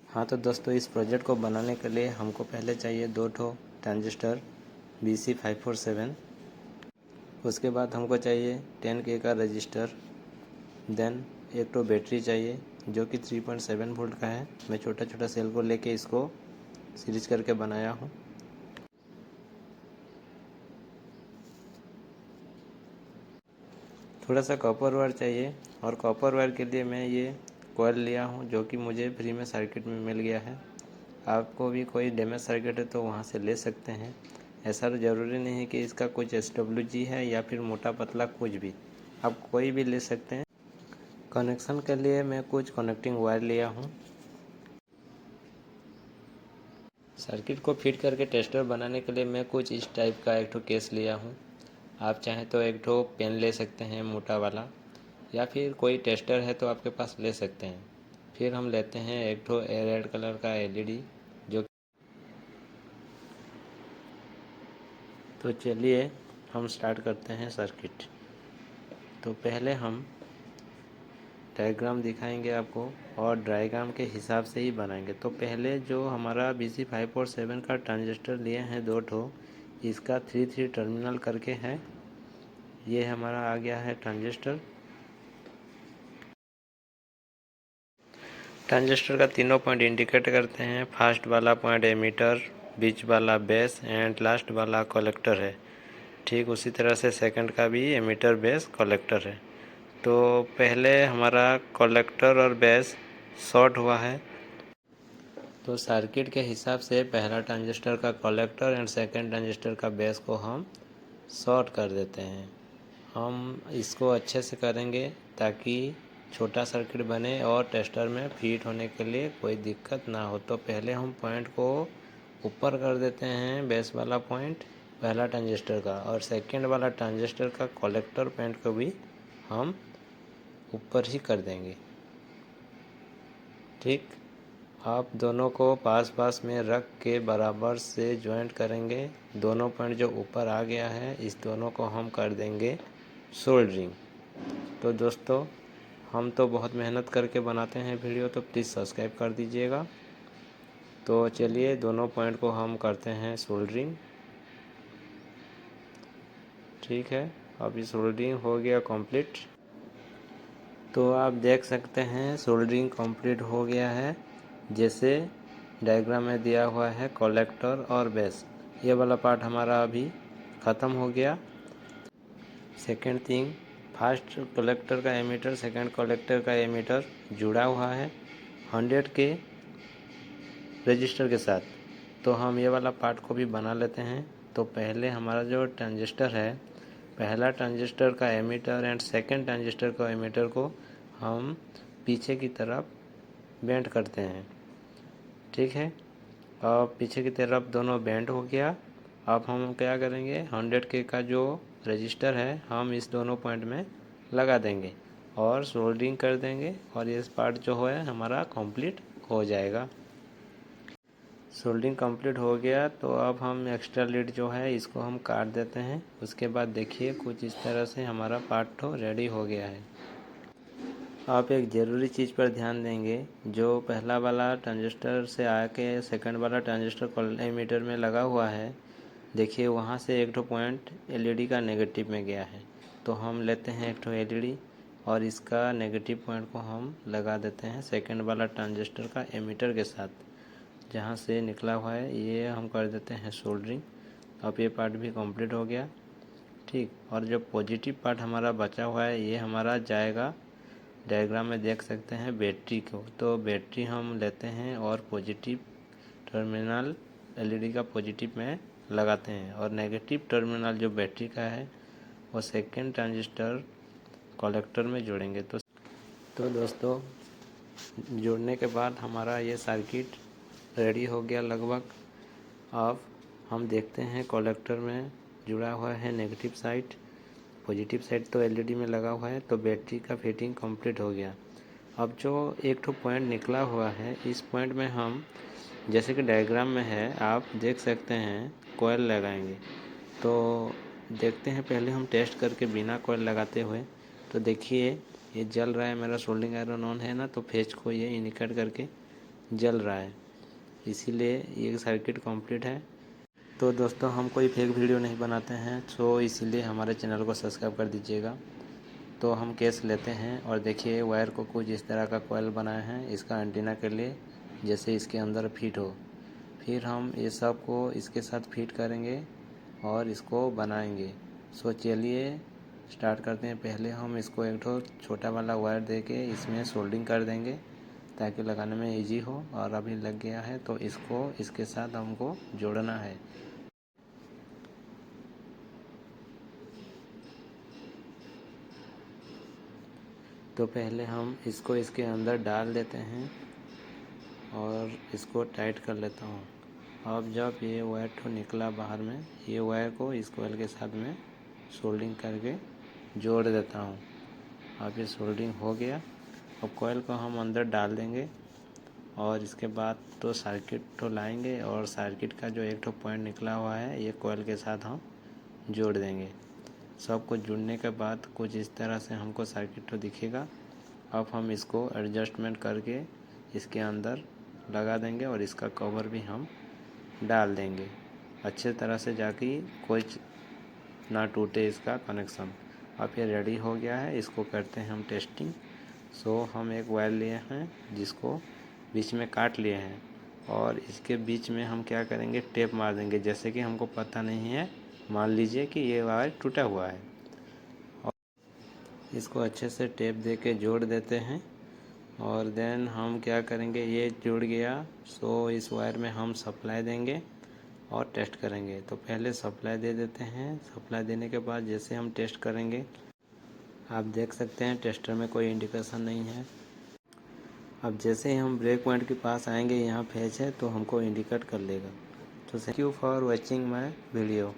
हाँ तो दोस्तों, इस प्रोजेक्ट को बनाने के लिए हमको पहले चाहिए 2 ठो ट्रांजिस्टर BC547। उसके बाद हमको चाहिए 10K का रजिस्टर। देन एक ठो बैटरी चाहिए जो कि 3.7 वोल्ट का है। मैं छोटा छोटा सेल को लेके इसको सीरीज करके बनाया हूँ। थोड़ा सा कॉपर वायर चाहिए, और कॉपर वायर के लिए मैं ये कॉइल लिया हूँ जो कि मुझे फ्री में सर्किट में मिल गया है। आपको भी कोई डैमेज सर्किट है तो वहाँ से ले सकते हैं। ऐसा तो ज़रूरी नहीं है कि इसका कुछ SWG है या फिर मोटा पतला कुछ भी, आप कोई भी ले सकते हैं। कनेक्शन के लिए मैं कुछ कनेक्टिंग वायर लिया हूँ। सर्किट को फिट करके टेस्टर बनाने के लिए मैं कुछ इस टाइप का एक ठो केस लिया हूँ। आप चाहें तो एक ठो पेन ले सकते हैं मोटा वाला, या फिर कोई टेस्टर है तो आपके पास ले सकते हैं। फिर हम लेते हैं एक ठो रेड कलर का LED। जो तो चलिए हम स्टार्ट करते हैं सर्किट। तो पहले हम डायग्राम दिखाएंगे आपको, और डायग्राम के हिसाब से ही बनाएंगे। तो पहले जो हमारा BC547 का ट्रांजिस्टर लिए हैं 2 ठो, इसका 3 टर्मिनल करके है। ये हमारा आ गया है ट्रांजिस्टर। ट्रांजिस्टर का तीनों पॉइंट इंडिकेट करते हैं। फर्स्ट वाला पॉइंट एमीटर, बीच वाला बेस एंड लास्ट वाला कलेक्टर है। ठीक उसी तरह से सेकंड का भी एमीटर, बेस, कलेक्टर है। तो पहले हमारा कलेक्टर और बेस शॉर्ट हुआ है, तो सर्किट के हिसाब से पहला ट्रांजिस्टर का कलेक्टर एंड सेकंड ट्रांजिस्टर का बेस को हम शॉर्ट कर देते हैं। हम इसको अच्छे से करेंगे ताकि छोटा सर्किट बने और टेस्टर में फिट होने के लिए कोई दिक्कत ना हो। तो पहले हम पॉइंट को ऊपर कर देते हैं, बेस वाला पॉइंट पहला ट्रांजिस्टर का, और सेकंड वाला ट्रांजिस्टर का कलेक्टर पॉइंट को भी हम ऊपर ही कर देंगे। ठीक, आप दोनों को पास पास में रख के बराबर से ज्वाइंट करेंगे। दोनों पॉइंट जो ऊपर आ गया है, इस दोनों को हम कर देंगे सोल्डरिंग। तो दोस्तों, हम तो बहुत मेहनत करके बनाते हैं वीडियो, तो प्लीज़ सब्सक्राइब कर दीजिएगा। तो चलिए दोनों पॉइंट को हम करते हैं सोल्डरिंग। ठीक है, अभी सोल्डरिंग हो गया कंप्लीट। तो आप देख सकते हैं सोल्डरिंग कंप्लीट हो गया है। जैसे डायग्राम में दिया हुआ है, कलेक्टर और बेस, ये वाला पार्ट हमारा अभी ख़त्म हो गया। सेकेंड थिंग, फर्स्ट कलेक्टर का एमीटर, सेकंड कलेक्टर का एमीटर जुड़ा हुआ है 100 के रजिस्टर के साथ। तो हम ये वाला पार्ट को भी बना लेते हैं। तो पहले हमारा जो ट्रांजिस्टर है, पहला ट्रांजिस्टर का एमीटर एंड सेकंड ट्रांजिस्टर का एमीटर को हम पीछे की तरफ बेंड करते हैं। ठीक है, अब पीछे की तरफ दोनों बेंड हो गया। अब हम क्या करेंगे, 100K का जो रजिस्टर है हम इस दोनों पॉइंट में लगा देंगे और सोल्डरिंग कर देंगे, और ये पार्ट जो है हमारा कंप्लीट हो जाएगा। सोल्डरिंग कंप्लीट हो गया, तो अब हम एक्स्ट्रा लीड जो है इसको हम काट देते हैं। उसके बाद देखिए कुछ इस तरह से हमारा पार्ट तो रेडी हो गया है। आप एक ज़रूरी चीज़ पर ध्यान देंगे, जो पहला वाला ट्रांजिस्टर से आके सेकंड वाला ट्रांजिस्टर एमीटर में लगा हुआ है, देखिए वहाँ से एक ठो पॉइंट LED का नेगेटिव में गया है। तो हम लेते हैं एक ठो LED और इसका नेगेटिव पॉइंट को हम लगा देते हैं सेकंड वाला ट्रांजिस्टर का एमीटर के साथ, जहाँ से निकला हुआ है। ये हम कर देते हैं सोल्डरिंग। अब ये पार्ट भी कंप्लीट हो गया। ठीक, और जो पॉजिटिव पार्ट हमारा बचा हुआ है, ये हमारा जाएगा, डायग्राम में देख सकते हैं, बैटरी को। तो बैटरी हम लेते हैं और पॉजिटिव टर्मिनल LED का पॉजिटिव में लगाते हैं, और नेगेटिव टर्मिनल जो बैटरी का है वो सेकंड ट्रांजिस्टर कलेक्टर में जोड़ेंगे। तो दोस्तों, जोड़ने के बाद हमारा ये सर्किट रेडी हो गया लगभग। अब हम देखते हैं कलेक्टर में जुड़ा हुआ है नेगेटिव साइड, पॉजिटिव साइड तो LED में लगा हुआ है। तो बैटरी का फिटिंग कंप्लीट हो गया। अब जो एक ठो पॉइंट निकला हुआ है, इस पॉइंट में हम, जैसे कि डायग्राम में है आप देख सकते हैं, कॉइल लगाएंगे। तो देखते हैं, पहले हम टेस्ट करके बिना कॉइल लगाते हुए। तो देखिए ये जल रहा है, मेरा सोल्डिंग आयरन ऑन है ना, तो फेज को ये इंडिकेट करके जल रहा है, इसीलिए ये सर्किट कंप्लीट है। तो दोस्तों हम कोई फेक वीडियो नहीं बनाते हैं, सो इसीलिए हमारे चैनल को सब्सक्राइब कर दीजिएगा। तो हम केस लेते हैं और देखिए वायर को कुछ इस तरह का कॉइल बनाए हैं इसका एंटीना के लिए, जैसे इसके अंदर फिट हो। फिर हम ये सब को इसके साथ फिट करेंगे और इसको बनाएंगे। सो चलिए स्टार्ट करते हैं। पहले हम इसको एक ठो छोटा वाला वायर दे के इसमें सोल्डिंग कर देंगे ताकि लगाने में इजी हो। और अभी लग गया है तो इसको इसके साथ हमको जोड़ना है। तो पहले हम इसको इसके अंदर डाल देते हैं और इसको टाइट कर लेता हूँ। अब जब ये वायर तो निकला बाहर में, ये वायर को इस कोयल के साथ में सोल्डिंग करके जोड़ देता हूँ। अब ये सोल्डिंग हो गया। अब कोयल को हम अंदर डाल देंगे और इसके बाद तो सर्किट तो लाएंगे और सर्किट का जो एक तो पॉइंट निकला हुआ है ये कोयल के साथ हम जोड़ देंगे। सब कुछ जुड़ने के बाद कुछ इस तरह से हमको सर्किट तो दिखेगा। अब हम इसको एडजस्टमेंट करके इसके अंदर लगा देंगे और इसका कवर भी हम डाल देंगे अच्छे तरह से, जाके कोई ना टूटे इसका कनेक्शन। अब ये रेडी हो गया है, इसको करते हैं हम टेस्टिंग। सो हम एक वायर लिए हैं जिसको बीच में काट लिए हैं और इसके बीच में हम क्या करेंगे, टेप मार देंगे। जैसे कि हमको पता नहीं है, मान लीजिए कि ये वायर टूटा हुआ है और इसको अच्छे से टेप दे के जोड़ देते हैं। और देन हम क्या करेंगे, ये जुड़ गया सो इस वायर में हम सप्लाई देंगे और टेस्ट करेंगे। तो पहले सप्लाई दे देते हैं। सप्लाई देने के बाद जैसे हम टेस्ट करेंगे, आप देख सकते हैं टेस्टर में कोई इंडिकेशन नहीं है। अब जैसे ही हम ब्रेक पॉइंट के पास आएंगे, यहाँ फेज है तो हमको इंडिकेट कर लेगा। तो thank you for watching my video.